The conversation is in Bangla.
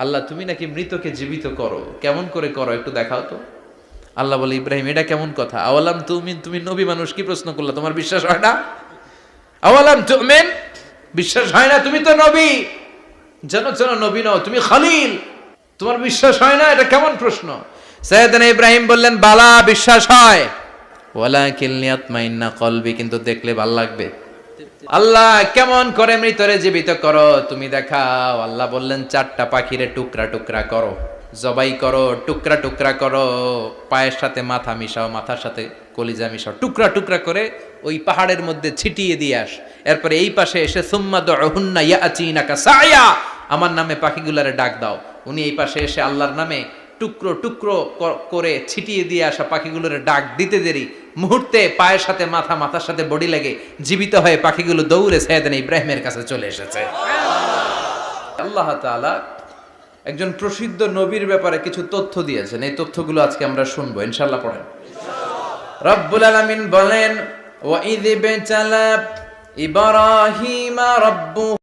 আল্লাহ তুমি নাকি মৃতকে জীবিত করো, কেমন করে করো একটু দেখাও তো। আল্লাহ বলে, ইব্রাহিম এটা কেমন কথা? আওয়ালাম তুমিন, তুমি নবী মানুষ, কি প্রশ্ন করলা? তোমার বিশ্বাস হয় না? আওয়ালাম তুমিন, বিশ্বাস হয় না? তুমি তো নবী, জানো জানো নবী নও, তুমি খলিল, তোমার বিশ্বাস হয় না? এটা কেমন প্রশ্ন? সাইয়েদনা ইব্রাহিম বললেন, বালা, বিশ্বাস হয়, ওয়ালাকিন লিয়াতমাইন্না কলবি, কিন্তু দেখলে ভালো লাগবে। আল্লাহ কেমন করে মৃতরে জীবিত করো তুমি দেখাও। আল্লাহ বললেন, 4টা পাখিরে টুকরা টুকরা করো, জবাই করো, টুকরা টুকরা করো, পায়ের সাথে মাথা মিশাও, মাথার সাথে কলিজা মিশাও, টুকরা টুকরা করে ওই পাহাড়ের মধ্যে ছিটিয়ে দিয়ে আস। এরপরে এই পাশে এসে সুম্মা দুহুন্না ইয়াতিনাকা সায়া, আমার নামে পাখিগুলারে ডাক দাও। উনি এই পাশে এসে আল্লাহর নামে টুকরো টুকরো করে ছিটিয়ে দিয়ে আসা পাখিগুলোর ডাক দিতে দেরি মুহূর্তে পায়ের সাথে মাথা, মাথার সাথে বডি লেগে জীবিত হয়ে পাখিগুলো দৌড়ে সাইয়েদনা ইব্রাহিমের কাছে চলে এসেছে। আল্লাহ তাআলা একজন প্রসিদ্ধ নবীর ব্যাপারে কিছু তথ্য দিয়েছেন, এই তথ্যগুলো আজকে আমরা শুনবো ইনশাআল্লাহ। পড়েন। রব্বুল আলামিন বলেন, ওয়া ইয বিতালা ইব্রাহিমা রাব্বুহু